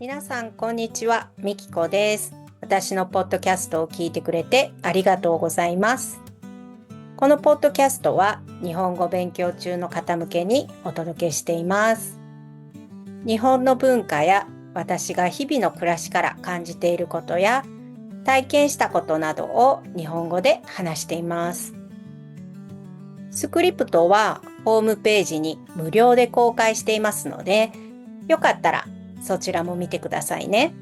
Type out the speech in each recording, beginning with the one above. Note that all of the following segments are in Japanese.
皆さん、こんにちは。みきこです。私のポッドキャストを聞いてくれてありがとうございます。このポッドキャストは日本語勉強中の方向けにお届けしています。日本の文化や私が日々の暮らしから感じていることや体験したことなどを日本語で話しています。スクリプトはホームページに無料で公開していますので、よかったらそちらも見てくださいね。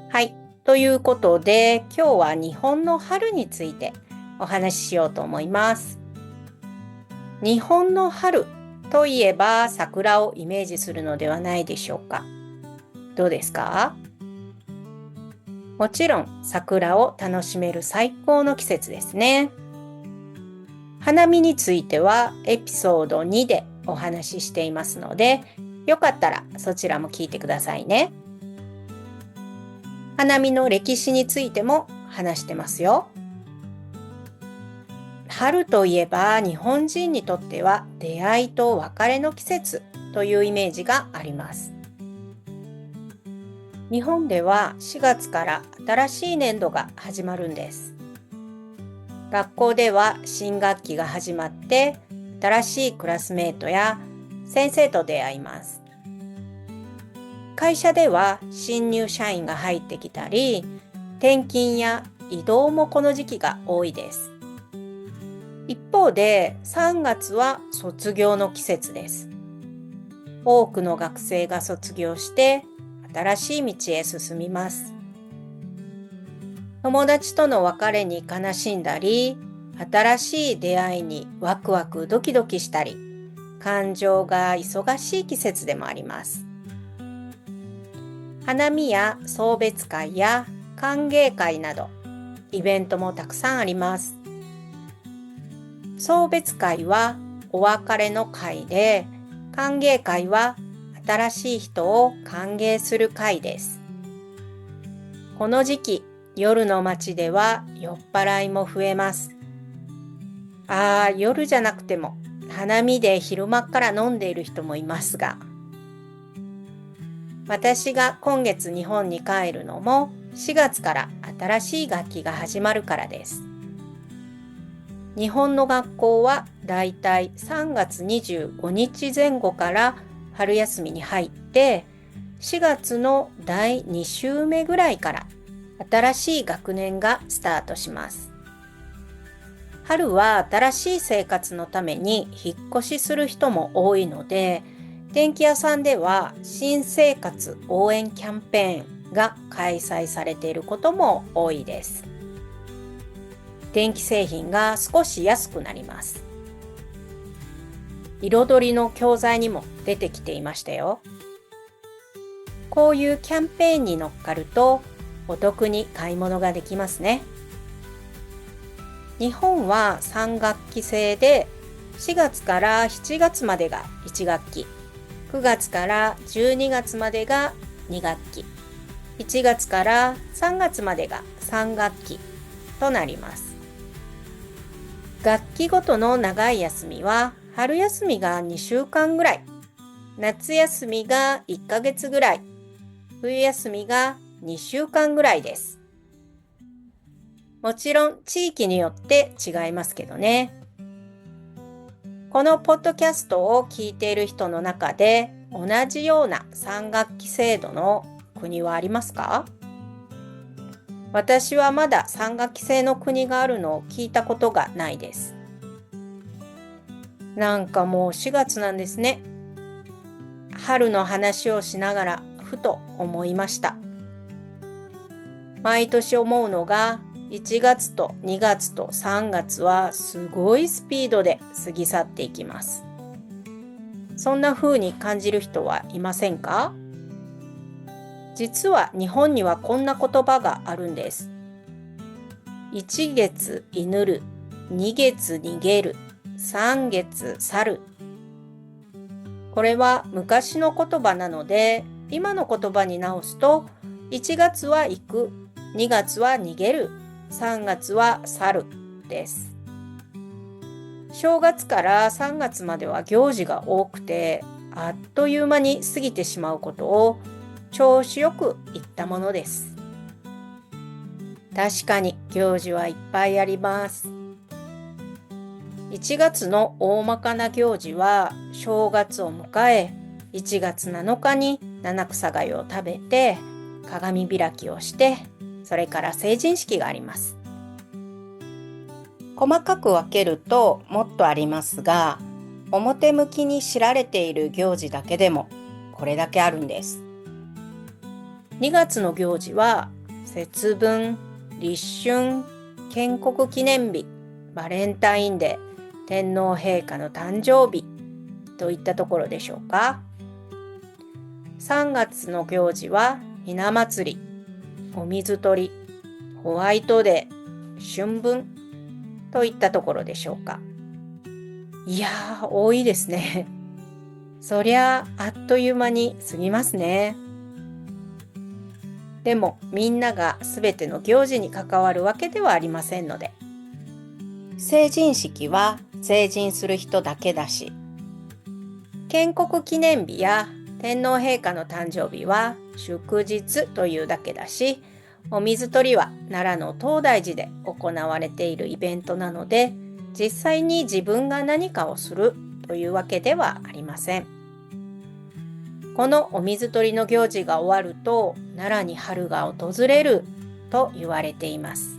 はい。ということで、今日は日本の春についてお話ししようと思います。日本の春といえば桜をイメージするのではないでしょうか。どうですか？もちろん桜を楽しめる最高の季節ですね。花見についてはエピソード2でお話ししていますので、よかったらそちらも聞いてくださいね。花見の歴史についても話してますよ。春といえば日本人にとっては出会いと別れの季節というイメージがあります。日本では4月から新しい年度が始まるんです。学校では新学期が始まって新しいクラスメートや先生と出会います。会社では新入社員が入ってきたり、転勤や移動もこの時期が多いです。一方で3月は卒業の季節です。多くの学生が卒業して新しい道へ進みます。友達との別れに悲しんだり、新しい出会いにワクワクドキドキしたり、感情が忙しい季節でもあります。花見や送別会や歓迎会などイベントもたくさんあります。送別会はお別れの会で、歓迎会は新しい人を歓迎する会です。この時期、夜の街では酔っ払いも増えます。夜じゃなくても花見で昼間から飲んでいる人もいますが、私が今月日本に帰るのも4月から新しい学期が始まるからです。日本の学校はだいたい3月25日前後から春休みに入って、4月の第2週目ぐらいから新しい学年がスタートします。春は新しい生活のために引っ越しする人も多いので、電気屋さんでは新生活応援キャンペーンが開催されていることも多いです。電気製品が少し安くなります。彩りの教材にも出てきていましたよ。こういうキャンペーンに乗っかるとお得に買い物ができますね。日本は3学期制で4月から7月までが1学期、9月から12月までが2学期、1月から3月までが3学期となります。学期ごとの長い休みは春休みが2週間ぐらい、夏休みが1ヶ月ぐらい、冬休みが2週間ぐらいです。もちろん地域によって違いますけどね。このポッドキャストを聞いている人の中で同じような3学期制度の国はありますか？私はまだ3学期制の国があるのを聞いたことがないです。なんかもう4月なんですね。春の話をしながらふと思いました。毎年思うのが1月と2月と3月はすごいスピードで過ぎ去っていきます。そんな風に感じる人はいませんか？実は日本にはこんな言葉があるんです。1月祈る、2月逃げる、3月去る。これは昔の言葉なので、今の言葉に直すと、1月は行く、2月は逃げる、3月は去るです。正月から3月までは行事が多くて、あっという間に過ぎてしまうことを調子よく言ったものです。確かに行事はいっぱいあります。1月の大まかな行事は正月を迎え、1月7日に七草がゆを食べて鏡開きをして、それから成人式があります。細かく分けるともっとありますが、表向きに知られている行事だけでもこれだけあるんです。2月の行事は節分、立春、建国記念日、バレンタインデー、天皇陛下の誕生日といったところでしょうか。3月の行事はひな祭り、お水取り、ホワイトデー、春分といったところでしょうか。いやー、多いですね。そりゃあっという間に過ぎますね。でもみんながすべての行事に関わるわけではありませんので、成人式は成人する人だけだし、建国記念日や天皇陛下の誕生日は祝日というだけだし、お水取りは奈良の東大寺で行われているイベントなので、実際に自分が何かをするというわけではありません。このお水取りの行事が終わると、奈良に春が訪れると言われています。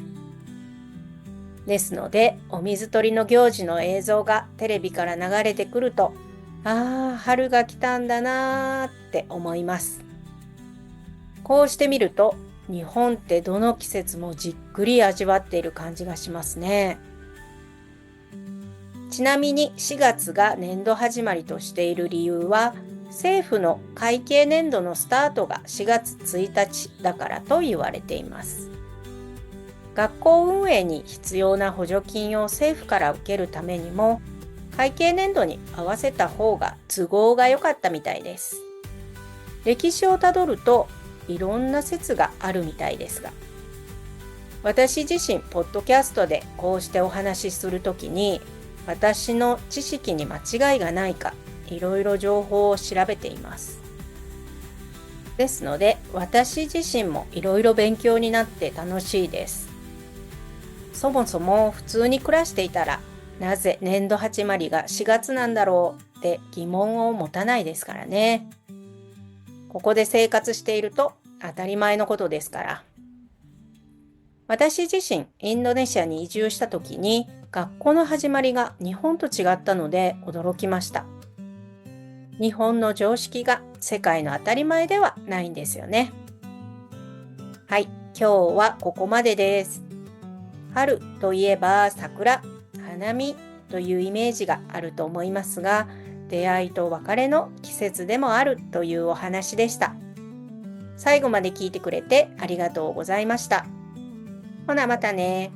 ですので、お水取りの行事の映像がテレビから流れてくると、春が来たんだなーって思います。こうしてみると、日本ってどの季節もじっくり味わっている感じがしますね。ちなみに4月が年度始まりとしている理由は、政府の会計年度のスタートが4月1日だからと言われています。学校運営に必要な補助金を政府から受けるためにも、会計年度に合わせた方が都合が良かったみたいです。歴史をたどるといろんな説があるみたいですが、私自身ポッドキャストでこうしてお話しするときに、私の知識に間違いがないかいろいろ情報を調べています。ですので私自身もいろいろ勉強になって楽しいです。そもそも普通に暮らしていたら、なぜ年度始まりが4月なんだろうって疑問を持たないですからね。ここで生活していると当たり前のことですから。私自身インドネシアに移住した時に学校の始まりが日本と違ったので驚きました。日本の常識が世界の当たり前ではないんですよね。はい、今日はここまでです。春といえば桜、花見というイメージがあると思いますが、出会いと別れの季節でもあるというお話でした。最後まで聞いてくれてありがとうございました。ほなまたね。